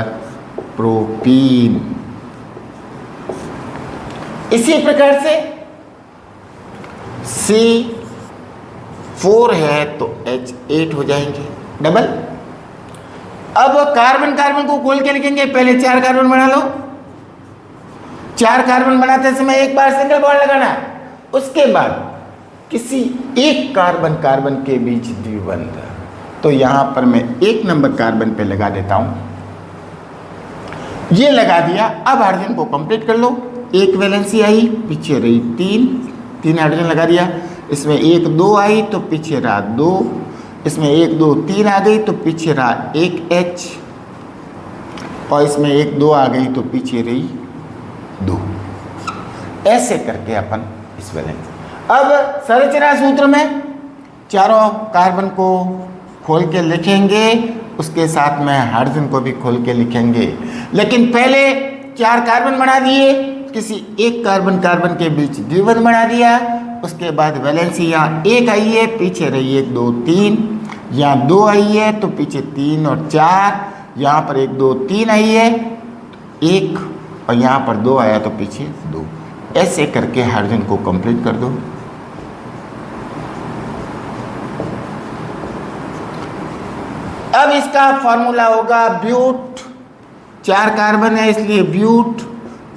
प्रोपीन। इसी प्रकार से C4 है तो H8 हो जाएंगे डबल। अब कार्बन कार्बन को खोल के लिखेंगे, पहले 4 कार्बन बना लो। 4 कार्बन बनाते समय एक बार सिंगल बॉन्ड लगाना है, उसके बाद किसी एक कार्बन कार्बन के बीच द्विबंध। तो यहां पर मैं 1 नंबर कार्बन पे लगा देता हूं, ये लगा दिया। अब हाइड्रोजन को कंप्लीट कर लो, एक वैलेंसी आई, पीछे रही 3 हाइड्रोजन लगा दिया। इसमें 1, 2 आई तो पीछे रहा 2, इसमें 1, 2, 3 आ गई तो पीछे रहा 1 H, और इसमें 1, 2 आ गई तो पीछे रही 2। ऐसे करके अपन इस वैलेंसी। अब संरचना सूत्र में चारों कार्बन को खोल के लिखेंगे, उसके साथ में हाइड्रोजन को भी खोल के लिखेंगे। लेकिन पहले 4 कार्बन बना दिए, किसी एक कार्बन कार्बन के बीच द्विबंध बना दिया। उसके बाद वैलेंसी यहाँ 1 आई है, पीछे रही 1, 2, 3, यहाँ 2 आई है तो पीछे 3 और 4, यहाँ पर 1, 2, 3 आई है 1 और यहाँ पर 2 आया तो पीछे 2। ऐसे करके हाइड्रोजन को कंप्लीट कर दो। अब इसका फॉर्मूला होगा ब्यूट, 4 कार्बन है इसलिए ब्यूट,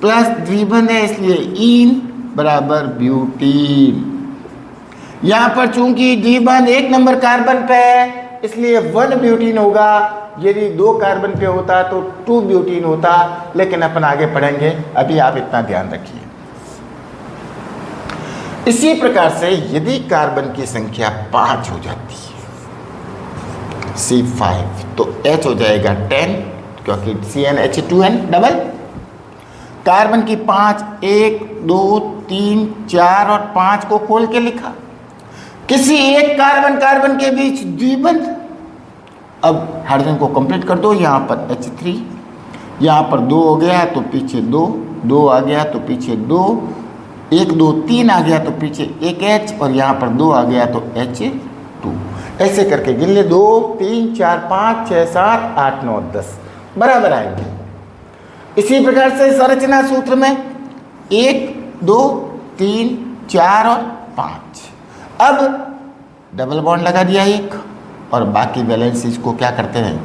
प्लस द्विबंध है इसलिए इन बराबर ब्यूटीन। यहाँ पर चूंकि द्विबंध 1 नंबर कार्बन पे है इसलिए 1 ब्यूटीन होगा। यदि 2 कार्बन पे होता तो 2 ब्यूटीन होता, लेकिन अपन आगे पढ़ेंगे, अभी आप इतना ध्यान रखिए। इसी प्रकार से यदि कार्बन की संख्या 5 हो जाती है, C5, तो H हो जाएगा 10 क्योंकि CnH2n डबल। कार्बन की 5, 1, 2, 3, 4 और 5 को खोल के लिखा, किसी एक कार्बन कार्बन के बीच द्विबंध। अब हाइड्रोजन को कंप्लीट कर दो, यहाँ पर H3, यहाँ पर 2 हो गया तो पीछे 2, 2 आ गया तो पीछे 2, 1, 2, 3 आ गया तो पीछे 1 H और यहाँ पर 2 आ गया तो H2। ऐसे करके गिन ले, 2, 3, 4, 5, 6, 7, 8, 9, 10 बराबर आएंगे। इसी प्रकार से संरचना सूत्र में 1, 2, 3, 4 और 5। अब डबल बॉन्ड लगा दिया एक, और बाकी वैलेंसीज को क्या करते हैं,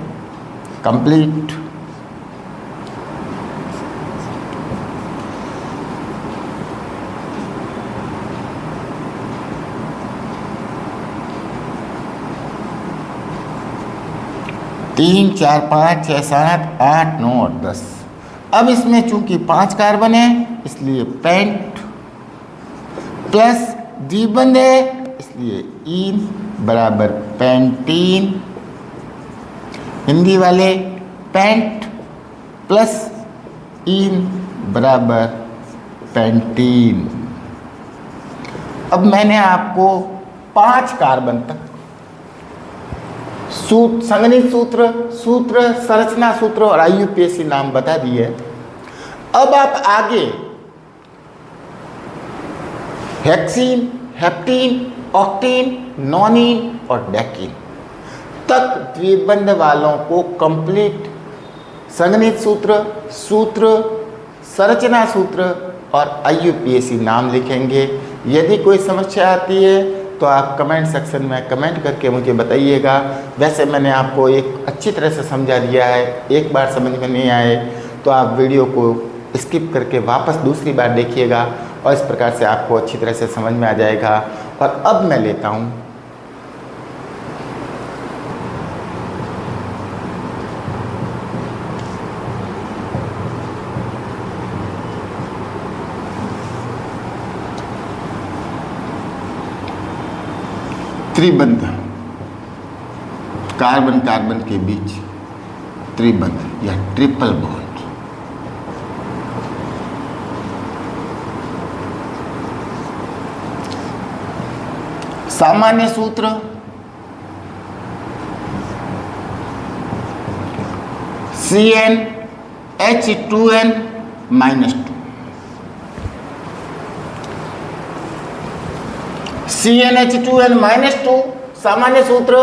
कंप्लीट। तीन, 4, 5, 6, 7, 8, 9 और 10। अब इसमें चूंकि 5 कार्बन है इसलिए पेंट, प्लस द्विबंध है इसलिए ईन बराबर पेंटीन। हिंदी वाले पेंट प्लस ईन बराबर पेंटीन। अब मैंने आपको 5 कार्बन तक संगणित सूत्र, संरचना सूत्र और IUPAC नाम बता दिए। अब आप आगे हेक्सीन, हेप्टीन, ऑक्टीन, नॉनीन और डेकीन तक द्विबंध वालों को कंप्लीट संगणित सूत्र, संरचना सूत्र और IUPAC नाम लिखेंगे। यदि कोई समस्या आती है तो आप कमेंट सेक्शन में कमेंट करके मुझे बताइएगा। वैसे मैंने आपको एक अच्छी तरह से समझा दिया है। एक बार समझ में नहीं आए तो आप वीडियो को स्किप करके वापस दूसरी बार देखिएगा और इस प्रकार से आपको अच्छी तरह से समझ में आ जाएगा। और अब मैं लेता हूँ त्रिबंध, कार्बन कार्बन के बीच त्रिबंध या ट्रिपल बॉन्ड। सामान्य सूत्र CnH2n-2, CnH2n-2 सामान्य सूत्र,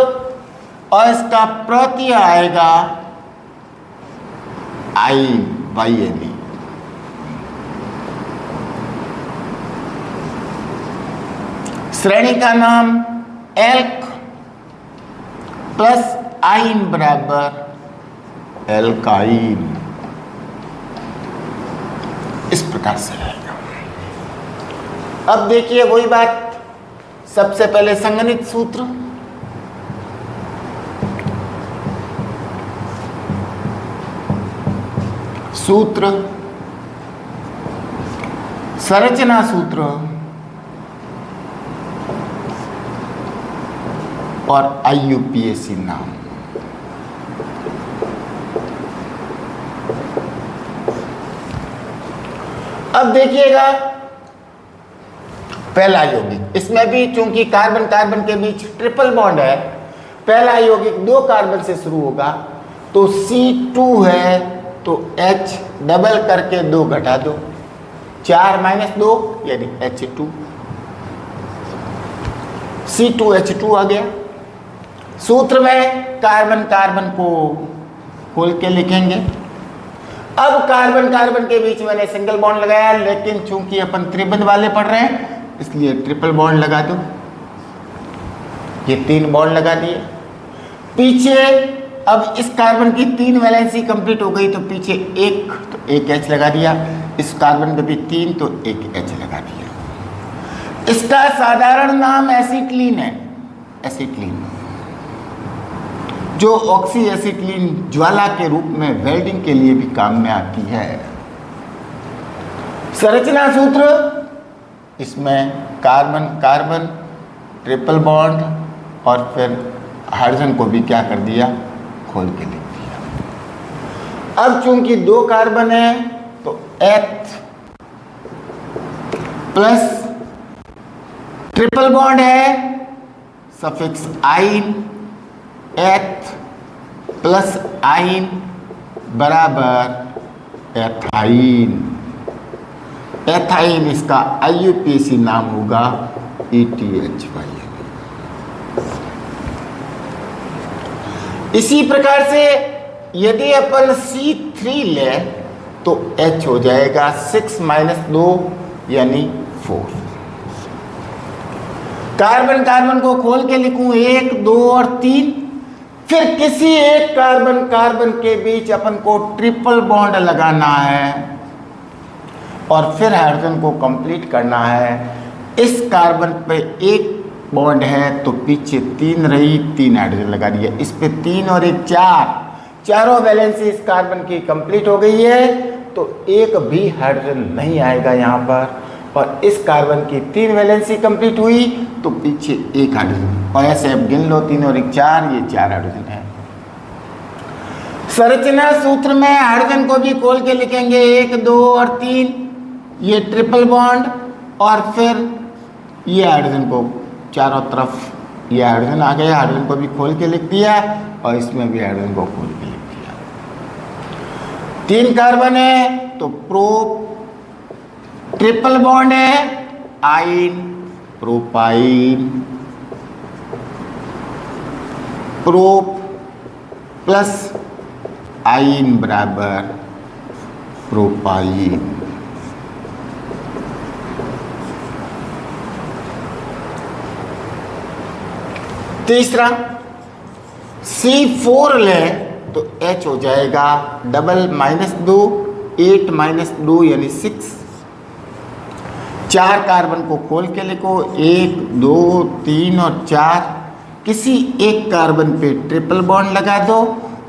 और इसका प्रत्यय आएगा INE। श्रेणी का नाम एल्क प्लस आइन बराबर एल्काइन। इस प्रकार से रहेगा। अब देखिए वही बात, सबसे पहले संगणित सूत्र, संरचना सूत्र और IUPAC नाम। अब देखिएगा पहला यौगिक, इसमें भी चूंकि कार्बन कार्बन के बीच ट्रिपल बॉन्ड है, पहला यौगिक 2 कार्बन से शुरू होगा तो C2 है तो H डबल करके 2 घटा दो, 4 - 2 यानी H2, C2H2 आ गया। सूत्र में कार्बन कार्बन को खोल के लिखेंगे। अब कार्बन कार्बन के बीच मैंने सिंगल बॉन्ड लगाया, लेकिन चूंकि अपन त्रिबंध वाले पढ़ रहे हैं इसलिए ट्रिपल बॉन्ड लगा दो। ये 3 बॉन्ड लगा दिए। पीछे अब इस कार्बन की 3 वैलेंसी कंप्लीट हो गई तो पीछे 1 तो 1 H लगा दिया, इस कार्बन पे भी 3 तो 1 H लगा दिया। इसका साधारण नाम एसिटिलीन है, एसिटिलीन, जो ऑक्सी एसिटिलीन ज्वाला के रूप में वेल्डिंग के लिए भी काम में आती है। संरचना सूत्र, इसमें कार्बन कार्बन ट्रिपल बॉन्ड और फिर हाइड्रोजन को भी क्या कर दिया, खोल के लिख दिया। अब चूंकि 2 कार्बन है तो H प्लस ट्रिपल बॉन्ड है, सफिक्स आइन, H प्लस आइन बराबर एथाइन। एथाइन इसका IUPAC नाम होगा ETHY। इसी प्रकार से यदि अपन C3 ले तो H हो जाएगा 6 - 2 यानी 4। कार्बन कार्बन को खोल के लिखूं 1 2 और 3। फिर किसी एक कार्बन कार्बन के बीच अपन को ट्रिपल बॉन्ड लगाना है और फिर हाइड्रोजन को कंप्लीट करना है। इस कार्बन पे एक बॉन्ड है तो पीछे 3 रही, 3 हाइड्रोजन लगा दिया। इस पे 3 और 1 4, चारों वैलेंसी इस कार्बन की कंप्लीट हो गई है, तो एक भी हाइड्रोजन नहीं आएगा यहाँ पर। और इस कार्बन की 3 वैलेंसी कंप्लीट हुई तो पीछे 1 हाइड्रोजन, और ऐसे अब गिन लो 3 और 1 4, ये 4 हाइड्रोजन है। संरचना सूत्र में हाइड्रोजन को भी खोल के लिखेंगे 1 2 और 3, ये ट्रिपल बॉन्ड, और फिर ये हाइड्रोजन को चारों तरफ, ये हाइड्रोजन आ गया, हाइड्रोजन को भी खोल के लिख दिया और इसमें भी हाइड्रोजन को खोल के लिख दिया। 3 कार्बन है तो प्रो, ट्रिपल बॉन्ड है आइन प्रोपाइन, प्रोप प्लस आइन बराबर प्रोपाइन। तीसरा C4 लें तो H हो जाएगा डबल -2 8 -2 यानी 6। 4 कार्बन को खोल के लिखो 1 2 3 और 4। किसी एक कार्बन पे ट्रिपल बॉन्ड लगा दो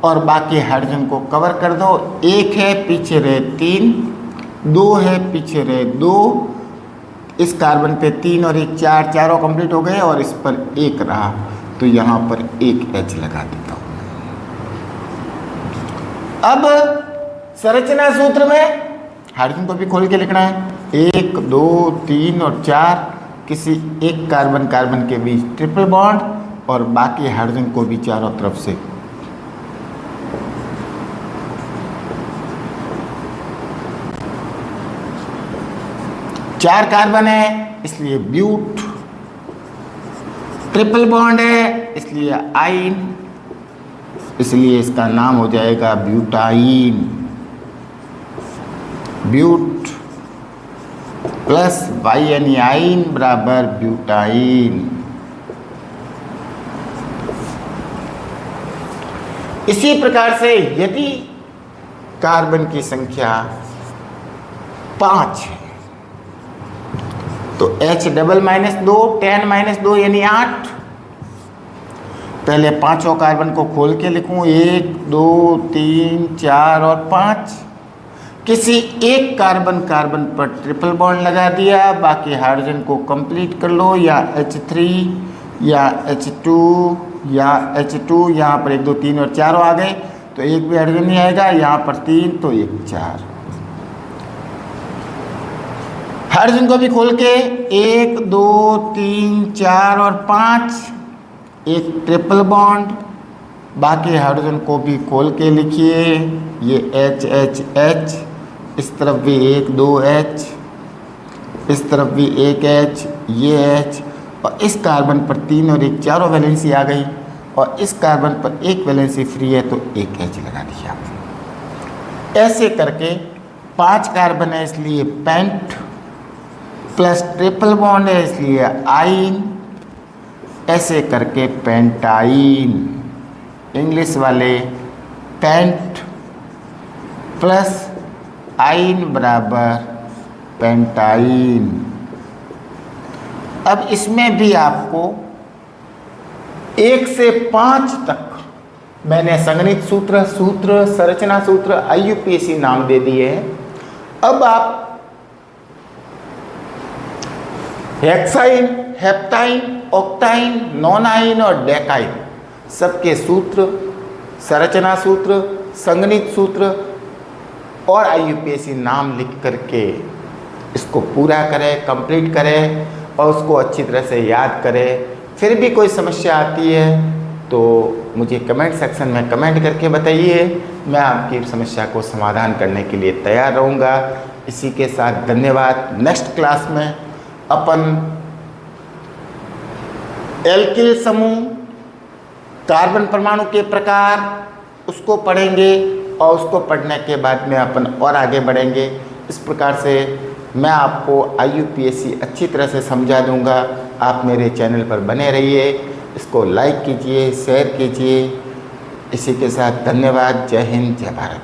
और बाकी हाइड्रोजन को कवर कर दो। 1 है पीछे रहे 3, 2 है पीछे रहे 2, इस कार्बन पे 3 और 1 4, चारों कंप्लीट हो गए और इस पर 1 रहा, तो यहाँ पर 1 H लगा देता हूँ। अब संरचना सूत्र में हाइड्रोजन को भी खोल के लिखना है 1 2 3 और 4। किसी एक कार्बन कार्बन के बीच ट्रिपल बॉन्ड और बाकी हाइड्रोजन को भी चारों तरफ से चार कार्बन है इसलिए ब्यूट, ट्रिपल बॉन्ड है इसलिए आइन, इसलिए इसका नाम हो जाएगा ब्यूटाइन। ब्यूट प्लस वाई यानी आइन बराबर ब्यूटाइन। इसी प्रकार से यदि कार्बन की संख्या 5 है तो H डबल -2 10 -2 यानी 8। पहले पांचों कार्बन को खोल के लिखूं 1 2 3 4 और 5। किसी एक कार्बन कार्बन पर ट्रिपल बॉन्ड लगा दिया, बाकी हाइड्रोजन को कंप्लीट कर लो, या H3 या H2 या H2, यहाँ पर 1 2 3 और 4 आ गए तो एक भी हाइड्रोजन नहीं आएगा, यहाँ पर 3 तो 1 4। हाइड्रोजन को भी खोल के 1 2 3 4 और 5, एक ट्रिपल बॉन्ड, बाकी हाइड्रोजन को भी खोल के लिखिए, ये H H H, इस तरफ भी 1 2 H, इस तरफ भी 1 H, ये H, और इस कार्बन पर 3 और 1 चारों वैलेंसी आ गई और इस कार्बन पर एक वैलेंसी फ्री है तो 1 H लगा दिया। ऐसे करके 5 कार्बन है इसलिए पेंट, प्लस ट्रिपल बॉन्ड है इसलिए आइन, ऐसे करके पेंटाइन। इंग्लिश वाले पेंट प्लस आइन बराबर पेंटाइन। अब इसमें भी आपको 1 से 5 तक मैंने संगणित सूत्र, संरचना सूत्र, IUPAC नाम दे दिए हैं। अब आप हेक्साइन, हेप्टाइन, ऑक्टाइन, नोनाइन और डेकाइन सबके सूत्र, संरचना सूत्र, संगणित सूत्र और IUPAC नाम लिख करके इसको पूरा करें, कंप्लीट करें और उसको अच्छी तरह से याद करें। फिर भी कोई समस्या आती है तो मुझे कमेंट सेक्शन में कमेंट करके बताइए, मैं आपकी समस्या को समाधान करने के लिए तैयार रहूँगा। इसी के साथ धन्यवाद। नेक्स्ट क्लास में अपन एल्किल समूह, कार्बन परमाणु के प्रकार, उसको पढ़ेंगे और उसको पढ़ने के बाद में अपन और आगे बढ़ेंगे। इस प्रकार से मैं आपको IUPAC अच्छी तरह से समझा दूंगा। आप मेरे चैनल पर बने रहिए, इसको लाइक कीजिए, शेयर कीजिए। इसी के साथ धन्यवाद। जय हिंद, जय भारत।